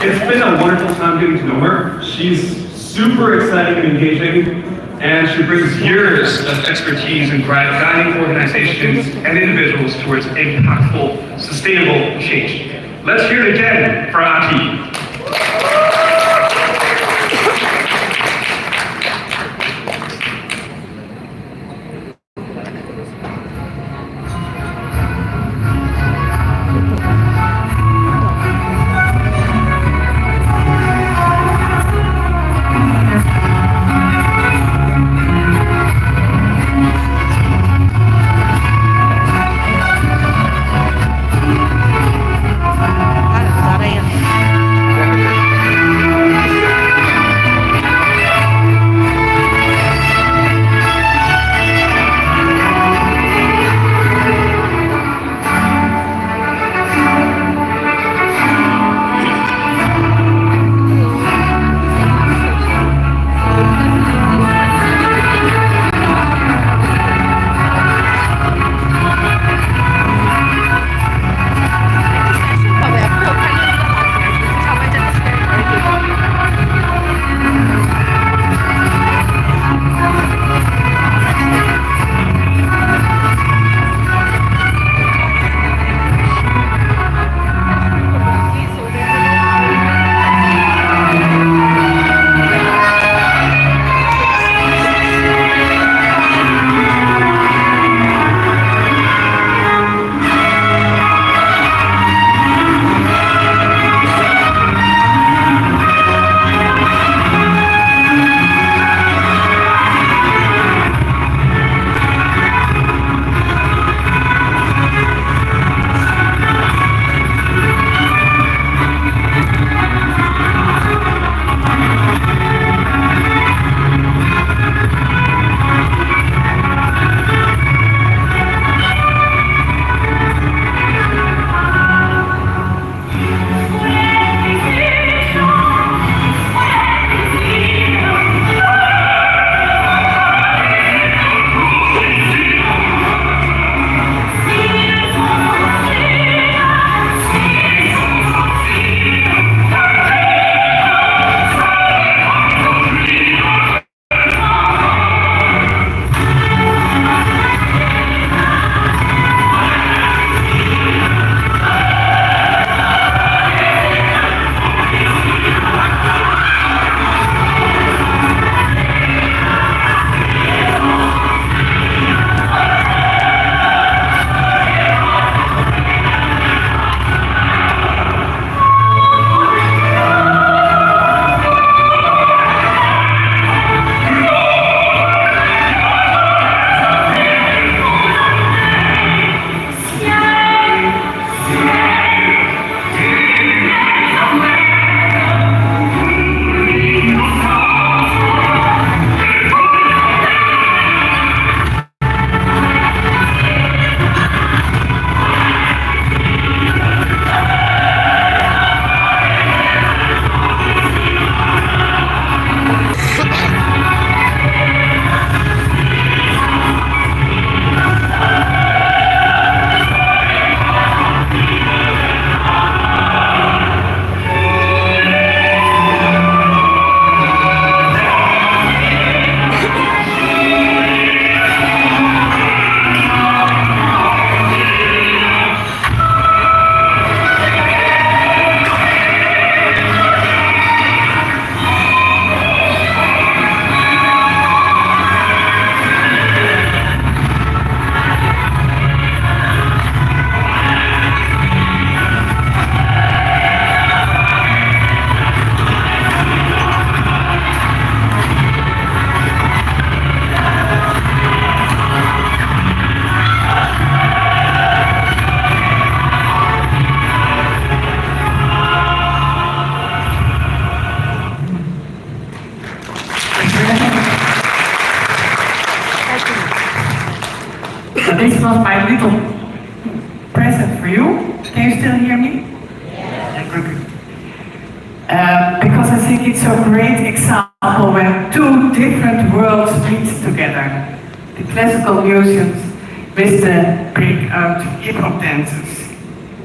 It's been a wonderful time getting to know her. She's super exciting and engaging, and she brings years of expertise in guiding organizations and individuals towards impactful, sustainable change. Let's hear it again for Ati. This was my little present for you. Can you still hear me? Yeah. Good. Because I think it's a great example when two different worlds meet together. The classical musicians with the breakout hip-hop dancers.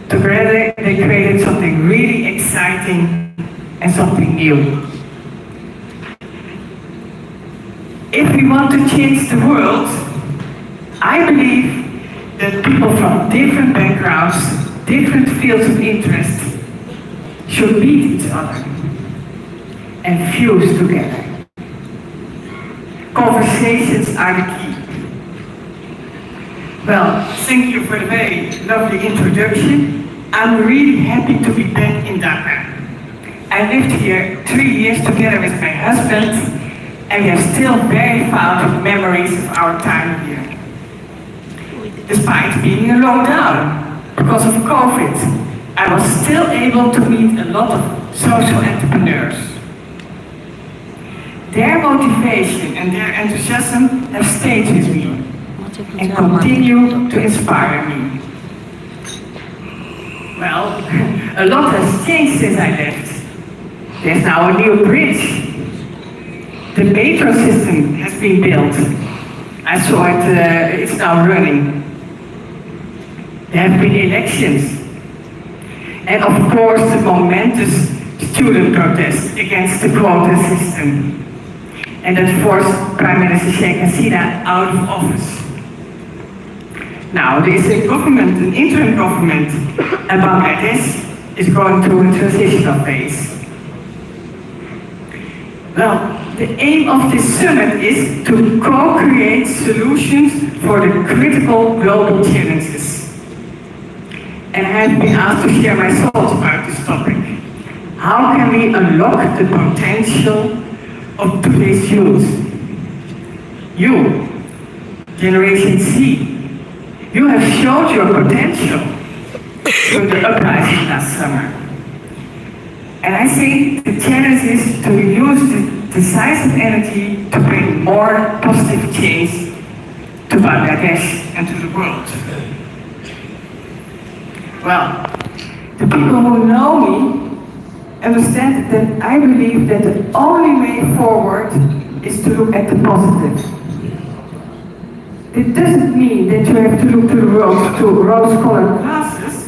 Together they created something really exciting and something new. If we want to change the world, I believe that people from different backgrounds, different fields of interest, should meet each other and fuse together. Conversations are the key. Well, thank you for the very lovely introduction. I'm really happy to be back in Dhaka. I lived here 3 years together with my husband, and we have still very fond memories of our time here. Despite being in lockdown because of COVID, I was still able to meet a lot of social entrepreneurs. Their motivation and their enthusiasm have stayed with me and continue to inspire me. Well, a lot has changed since I left. There's now a new bridge. The metro system has been built. I saw it, it's now running. There have been elections. And of course, the momentous student protest against the quota system. And that forced Prime Minister Sheikh Hasina out of office. Now, there is a government, an interim government, and Bangladesh is going through a transitional phase. Well, the aim of this summit is to co-create solutions for the critical global challenges. And I have been asked to share my thoughts about this topic. How can we unlock the potential of today's youth? You, Generation Z, you have showed your potential through the uprising last summer. And I think the challenge is to use the decisive energy to bring more positive change to Bangladesh and to the world. Well, the people who know me understand that I believe that the only way forward is to look at the positive. It doesn't mean that you have to look to the world through rose-colored glasses,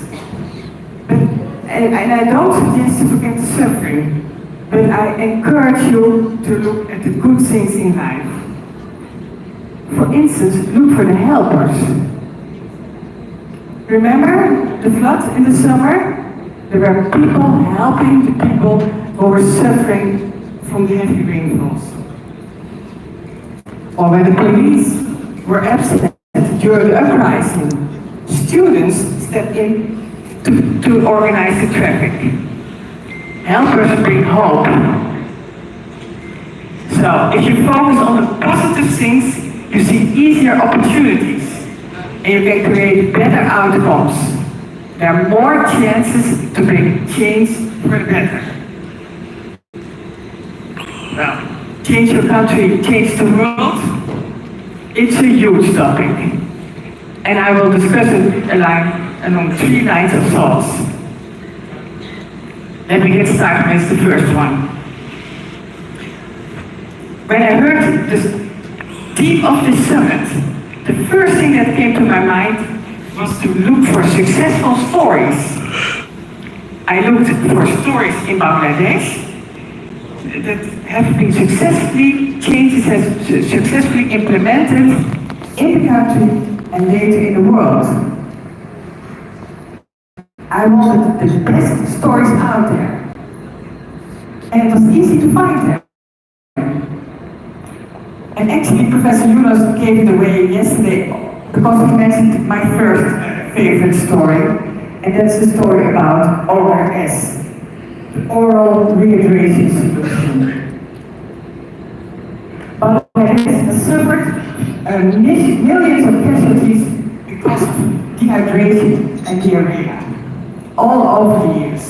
and I don't suggest to forget the suffering, but I encourage you to look at the good things in life. For instance, look for the helpers. Remember the flood in the summer? There were people helping the people who were suffering from the heavy rainfalls. Or when the police were absent during the uprising, students stepped in to organize the traffic. Helpers bring hope. So if you focus on the positive things, you see easier opportunities and you can create better outcomes. There are more chances to bring change for the better. Well, change your country, change the world. It's a huge topic. And I will discuss it along 3 lines of thoughts. Let me get started with the first one. When I heard the theme of this summit, the first thing that came to my mind was to look for successful stories. I looked for stories in Bangladesh that have been changes have successfully implemented in the country and later in the world. I wanted the best stories out there. And it was easy to find them. And actually, Professor Yunus gave it away yesterday because he mentioned my first favorite story, and that's the story about ORS, the Oral Rehydration Solution. Bangladesh has suffered millions of casualties because of dehydration and diarrhea all over the years.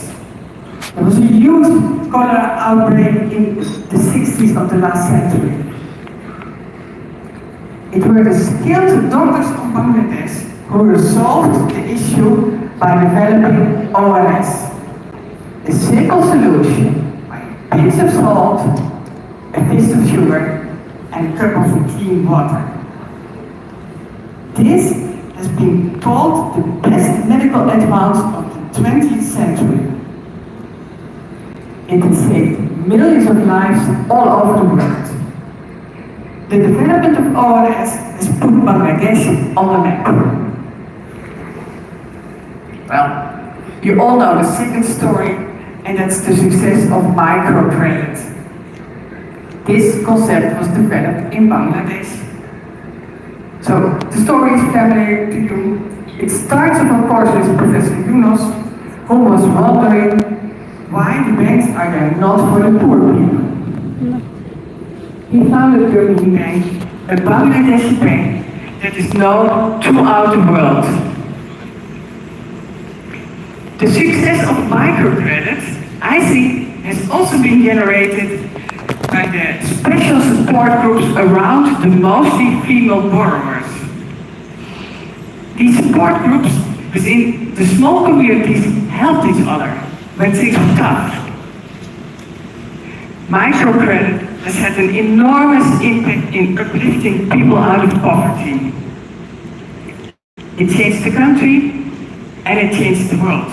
There was a huge cholera outbreak in the 60s of the last century. It were the skilled doctors of Bangladesh who resolved the issue by developing ORS, a simple solution by a pinch of salt, a fist of sugar, and a cup of clean water. This has been called the best medical advance of the 20th It has saved millions of lives all over the world. The development of ORS has put Bangladesh on the map. Well, you all know the second story, and that's the success of microcredit. This concept was developed in Bangladesh. So the story is familiar to you. It starts off, of course, with Professor Yunus, who was wondering why the banks are there not for the poor people. He founded Birmingham Bank, a Bangladeshi bank that is known throughout the world. The success of microcredit, I think, has also been generated by the special support groups around the mostly female borrowers. These support groups within the small communities helped each other when things were tough. Microcredit has had an enormous impact in uplifting people out of poverty. It changed the country and it changed the world.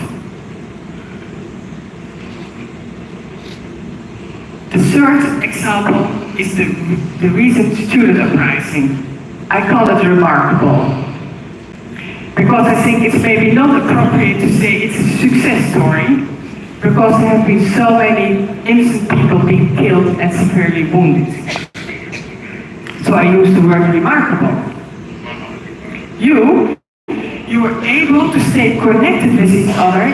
The third example is the recent student uprising. I call it remarkable, because I think it's maybe not appropriate to say it's a success story, because there have been so many innocent people being killed and severely wounded. So I use the word remarkable. You were able to stay connected with each other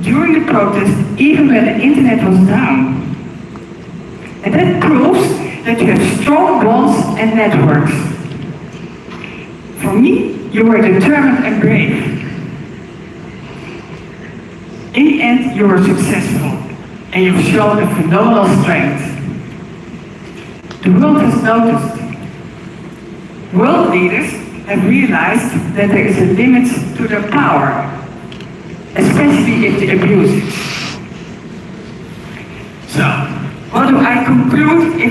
during the protest, even when the internet was down. And that proves that you have strong bonds and networks. For me, you were determined and brave. In the end, you were successful, and you've shown a phenomenal strength. The world has noticed. World leaders have realized that there is a limit to their power, especially if they abuse it. So, what do I conclude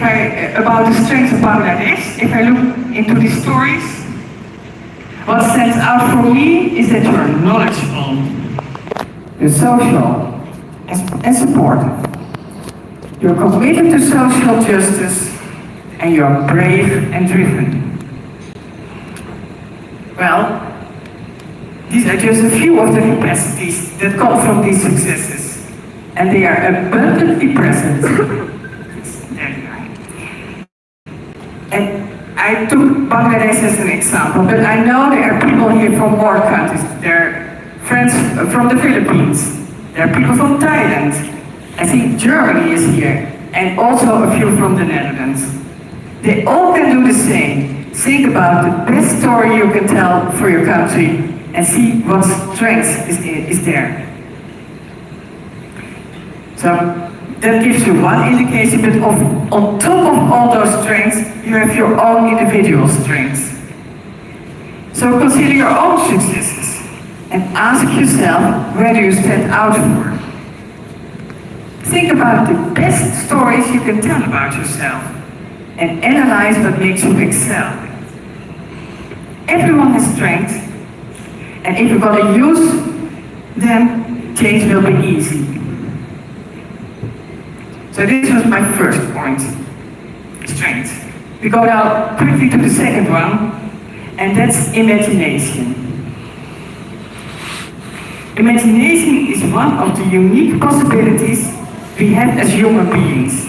about the strength of Bangladesh if I look into these stories? What stands out for me is that you are knowledgeable, you're social and supportive, you're committed to social justice, and you're brave and driven. Well, these are just a few of the capacities that come from these successes, and they are abundantly present. And I took Bangladesh as an example, but I know there are people here from more countries. There are friends from the Philippines, there are people from Thailand. I think Germany is here, and also a few from the Netherlands. They all can do the same. Think about the best story you can tell for your country and see what strength is there. So that gives you one indication, but on top of all those strengths, you have your own individual strengths. So consider your own successes and ask yourself, where do you stand out for? Think about the best stories you can tell about yourself and analyze what makes you excel. Everyone has strengths, and if you're going to use them, change will be easy. So this was my first point, strength. We go now quickly to the second one, and that's imagination. Imagination is one of the unique possibilities we have as human beings.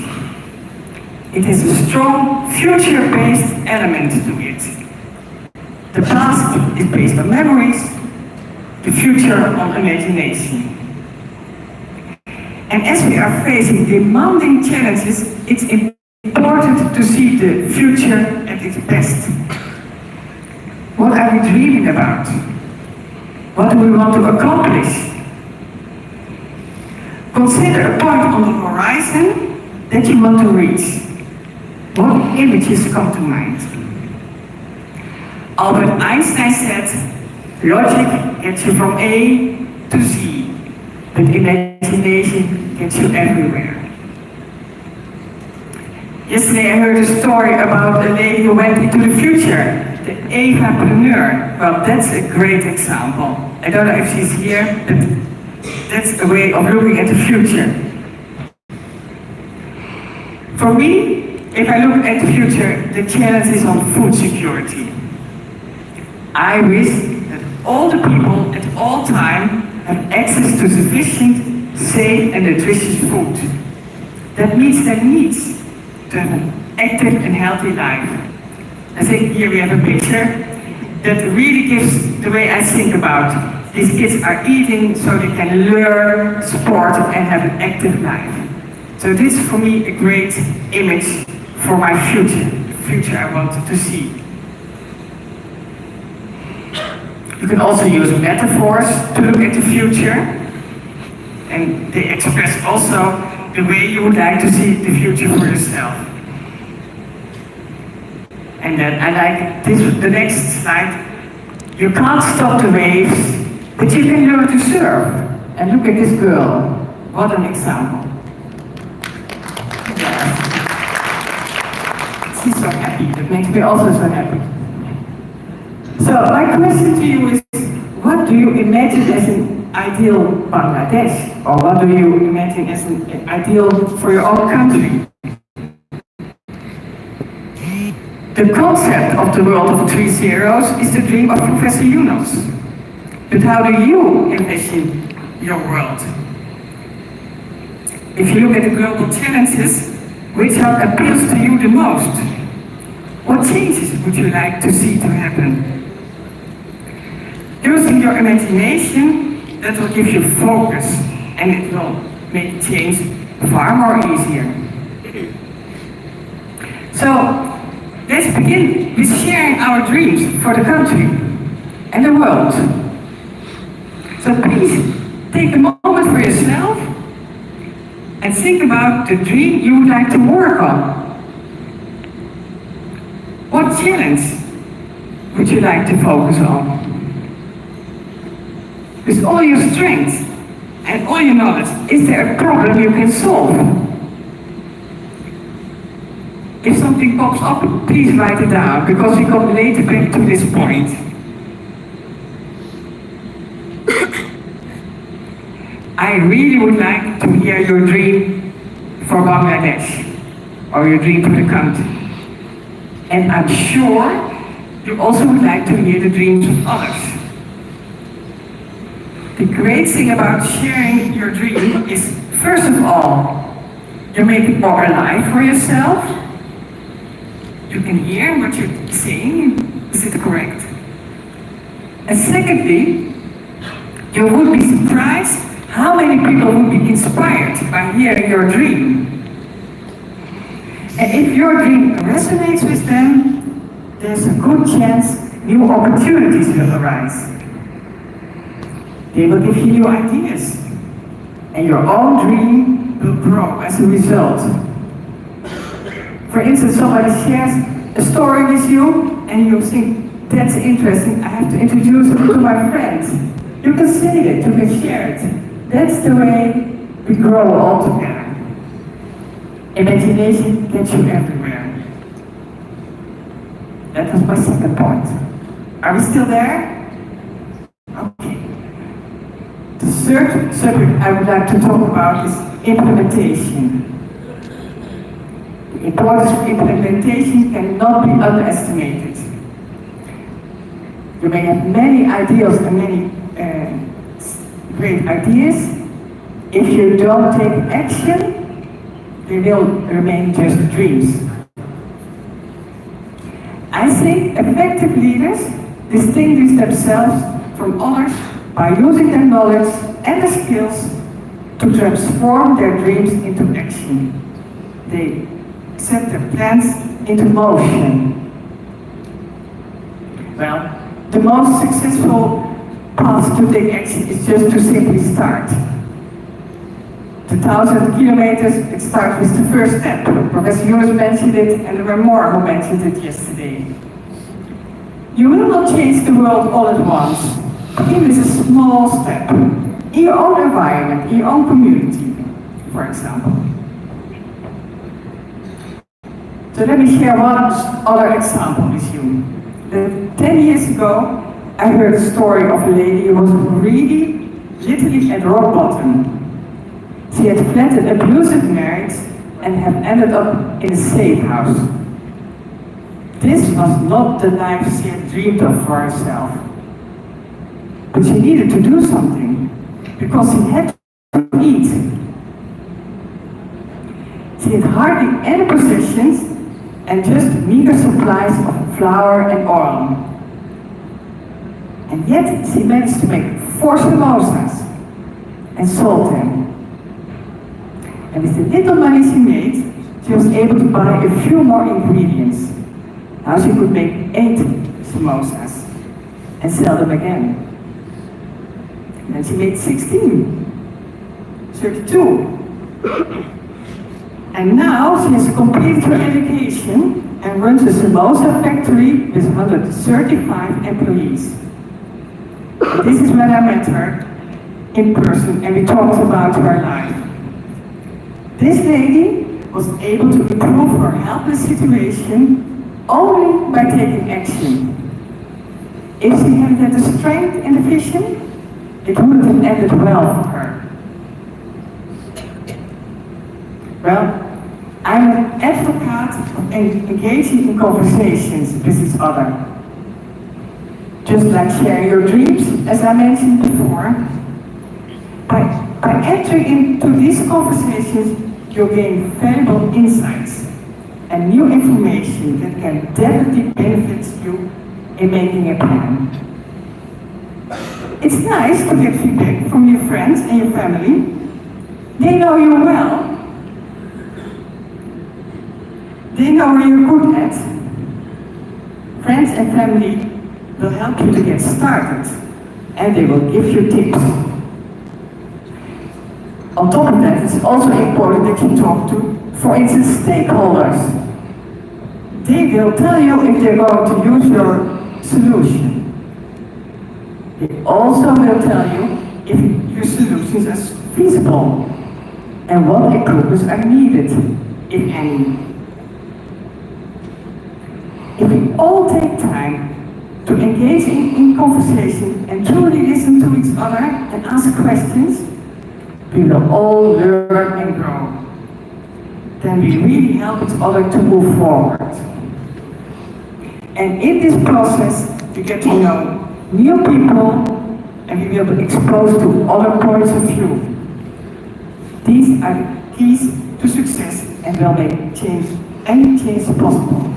It has a strong future-based element to it. The past is based on memories, the future on imagination. And as we are facing demanding challenges, it's important to see the future at its best. What are we dreaming about? What do we want to accomplish? Consider a point on the horizon that you want to reach. What images come to mind? Albert Einstein said, logic gets you from A to Z, but imagination gets you everywhere. Yesterday I heard a story about a lady who went into the future, the Ava-preneur. Well, that's a great example. I don't know if she's here, but that's a way of looking at the future. For me, if I look at the future, the challenge is on food security. I wish that all the people at all time have access to sufficient, safe and nutritious food. That meets their needs to have an active and healthy life. I think here we have a picture that really gives the way I think about these kids are eating so they can learn, sport and have an active life. So this is for me a great image for my future I want to see. You can also use metaphors to look at the future, and they express also the way you would like to see the future for yourself. And then I like this, the next slide. You can't stop the waves, but you can learn to surf. And look at this girl. What an example. She's so happy. That makes me also so happy. So my question to you is, what do you imagine as an ideal Bangladesh? Or what do you imagine as an ideal for your own country? The concept of the world of 3 zeros is the dream of Professor Yunus. But how do you envision your world? If you look at the global challenges, which one appeals to you the most? What changes would you like to see to happen? Using your imagination, that will give you focus and it will make change far more easier. So, let's begin with sharing our dreams for the country and the world. So please, take a moment for yourself and think about the dream you would like to work on. What challenge would you like to focus on? With all your strength and all your knowledge, is there a problem you can solve? If something pops up, please write it down, because we come later back to this point. I really would like to hear your dream for Bangladesh, or your dream for the country. And I'm sure you also would like to hear the dreams of others. The great thing about sharing your dream is, first of all, you make it more alive for yourself. You can hear what you're saying, is it correct? And secondly, you would be surprised how many people would be inspired by hearing your dream. And if your dream resonates with them, there's a good chance new opportunities will arise. They will give you new ideas, and your own dream will grow as a result. For instance, somebody shares a story with you, and you think, that's interesting, I have to introduce it to my friends. You can say it, you can share it. That's the way we grow all together. Imagination gets you everywhere. That was my second point. Are we still there? Okay. The third subject I would like to talk about is implementation. The importance of implementation cannot be underestimated. You may have many ideas and many great ideas. If you don't take action, they will remain just dreams. I think effective leaders distinguish themselves from others by using their knowledge and the skills to transform their dreams into action. They set their plans into motion. Well, the most successful path to take action is just to simply start. The 1,000 kilometers, it starts with the first step. Professor Yunus mentioned it, and there were more who mentioned it yesterday. You will not change the world all at once. Even with a small step. In your own environment, in your own community, for example. So let me share one other example with you. 10 years ago, I heard a story of a lady who was really, literally at rock bottom. She had fled an abusive marriage and have ended up in a safe house. This was not the life she had dreamed of for herself. But she needed to do something, because she had to eat. She had hardly any possessions and just meager supplies of flour and oil. And yet she managed to make 4 samosas and sold them. And with the little money she made, she was able to buy a few more ingredients. Now she could make 8 samosas and sell them again. And then she made 16, 32. And now she has completed her education and runs a samosa factory with 135 employees. And this is when I met her in person and we talked about her life. This lady was able to improve her helpless situation only by taking action. If she hadn't had the strength and the vision, it wouldn't have ended well for her. Well, I'm an advocate of engaging in conversations with each other. Just like sharing your dreams, as I mentioned before. By entering into these conversations, you'll gain valuable insights and new information that can definitely benefit you in making a plan. It's nice to get feedback from your friends and your family. They know you well. They know what you're good at. Friends and family will help you to get started, and they will give you tips. On top of that, it's also important that you talk to, for instance, stakeholders. They will tell you if they're going to use your solution. They also will tell you if your solutions are feasible and what improvements are needed, if any. If we all take time to engage in conversation and truly listen to each other and ask questions, we will all learn and grow. Then we really help each other to move forward. And in this process, we get to know new people and we will be exposed to other points of view. These are the keys to success and will make any change possible.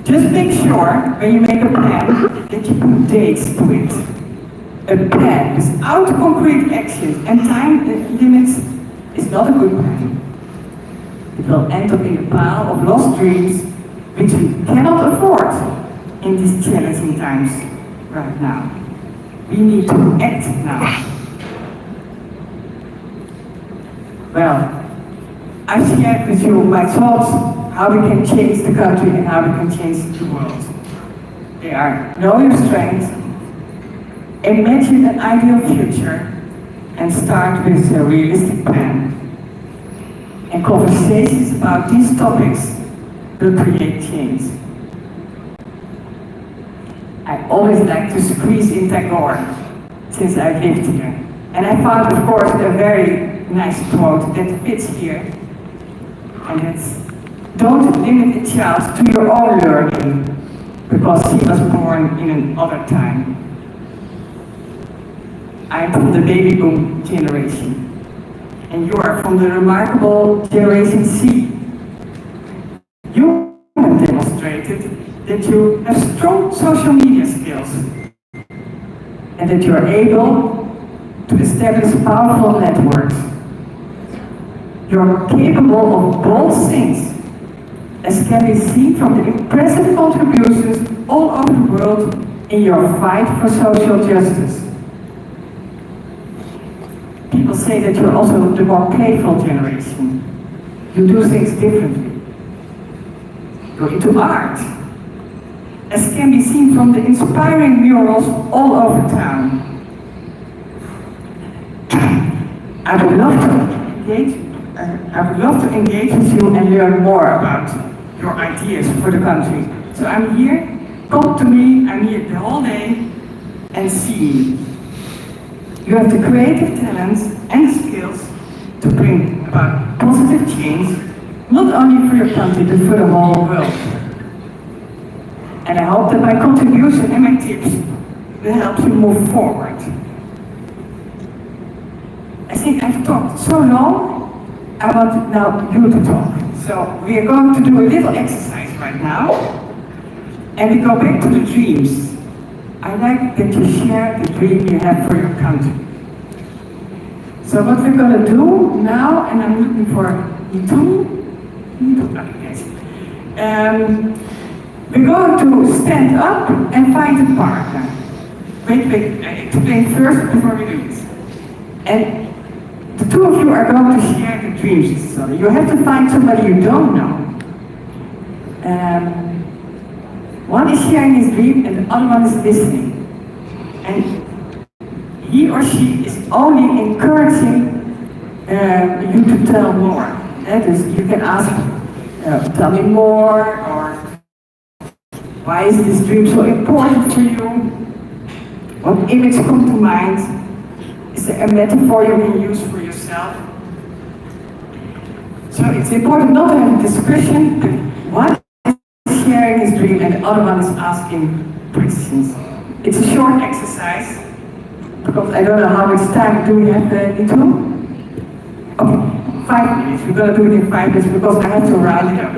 Just make sure when you make a plan that you put dates to it. A plan without concrete actions and time limits is not a good plan. It will end up in a pile of lost dreams which we cannot afford in these challenging times right now. We need to act now. Well, I shared with you my thoughts how we can change the country and how we can change the world. They are know your strengths, imagine an ideal future, and start with a realistic plan. And conversations about these topics will create change. I always like to squeeze in Tagore since I've lived here. And I found, of course, a very nice quote that fits here. And it's, don't limit a child to your own learning, because he was born in another time. I'm from the baby boom generation, and you are from the remarkable Generation C. You have demonstrated that you have strong social media skills, and that you are able to establish powerful networks. You are capable of bold things, as can be seen from the impressive contributions all over the world in your fight for social justice. People say that you're also the more playful generation. You do things differently. You're into art, as can be seen from the inspiring murals all over town. I would love to engage with you and learn more about your ideas for the country. So I'm here, come to me, I'm here the whole day, and see me. You have the creative talents and skills to bring about positive change, not only for your country, but for the whole world. And I hope that my contribution and my tips will help you move forward. I think I've talked so long, I want now you to talk. So we are going to do a little exercise right now, and we go back to the dreams. I like that you share the dream you have for your country. So what we're going to do now, and I'm looking for we're going to stand up and find a partner. Wait, I explain first before we do this. And the two of you are going to share the dreams with each other. You have to find somebody you don't know. One is sharing his dream and the other one is listening. And he or she is only encouraging you to tell more. That is, you can ask, tell me more, or why is this dream so important for you? What image comes to mind? Is there a metaphor you can use for yourself? So it's important not to have a discussion, but one is sharing his dream and the other one is asking questions. It's a short exercise, because I don't know how much time do we have into? Okay, 5 minutes. We're going to do it in 5 minutes because I have to round it up.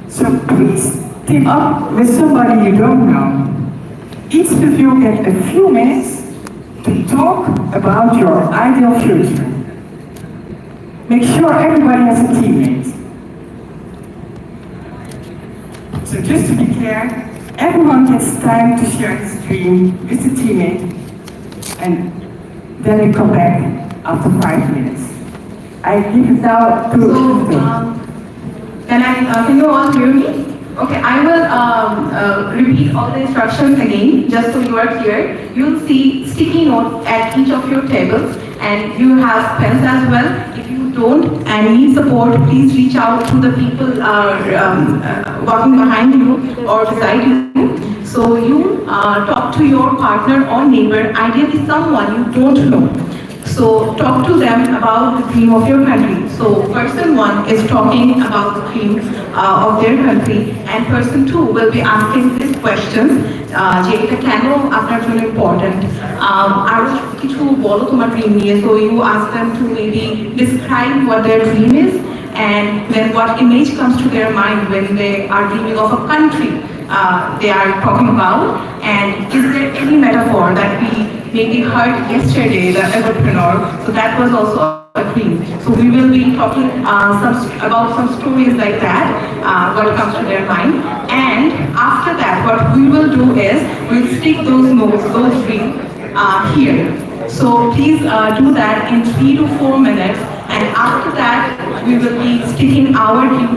So please team up with somebody you don't know. Each of you get a few minutes to talk about your ideal future. Make sure everybody has a teammate. So just to be clear, everyone gets time to share his dream with the teammate, and then we come back after 5 minutes. I give it now to Can you all hear me? Okay, I will repeat all the instructions again, just so you are clear. You'll see sticky notes at each of your tables, and you have pens as well. If you don't and need support, please reach out to the people walking behind you or beside you. So you talk to your partner or neighbor, ideally someone you don't know. So talk to them about the dream of your country. So person one is talking about the dream of their country, and person two will be asking these questions. যে এটা কেন আপনার জন্য important, আর কিছু বলো তোমার dream নিয়ে. So you ask them to maybe describe what their dream is, and then what image comes to their mind when they are dreaming of a country they are talking about, and is there any metaphor that we maybe heard yesterday, the entrepreneur, so that was also a dream. So we will be talking about some stories like that, what comes to their mind, and after that what we will do is we'll stick those notes, those dreams here. So please do that in 3 to 4 minutes, and after that we will be sticking our dream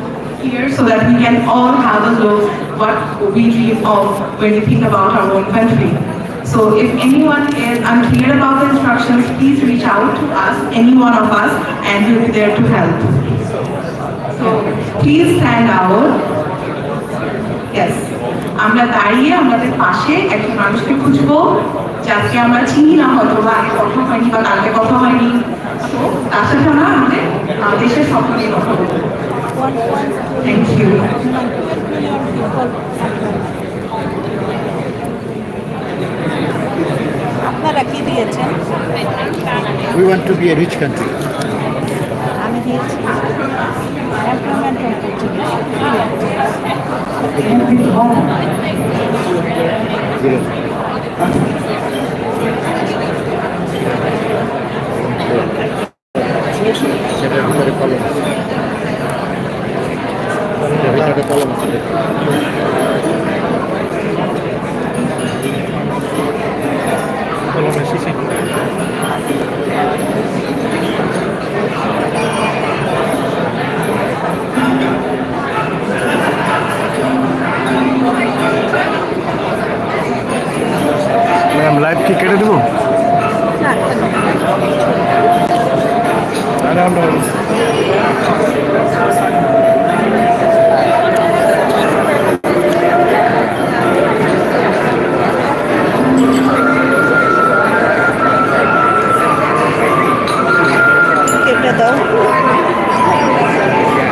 here so that we can all have a look what we dream of when we think about our own country. So if anyone is unclear about the instructions, please reach out to us, any one of us, and we'll be there to help. So please stand out. Yes. আমরা দাঁড়িয়ে আমাদের পাশে একজন মানুষকে খুঁজবো, যাকে আমরা চিনি না, হয়তো বা আগে কথা হয়নি বা কালকে কথা হয়নি। তো তার সাথে আমরা আমাদের দেশের স্বপ্ন নিয়ে কথা বলবো। Thank you. আপনারা কি দিয়েছেন? We want to be a rich country. আমি দিয়েছি এমপ্লয়মেন্ট সেটার ভিতরে কলম আছে। সেটার ভিতরে কলম আছে। কলমের শিশি। ম্যাম লাইভ কি কেটে দেবো? কেটে দাও।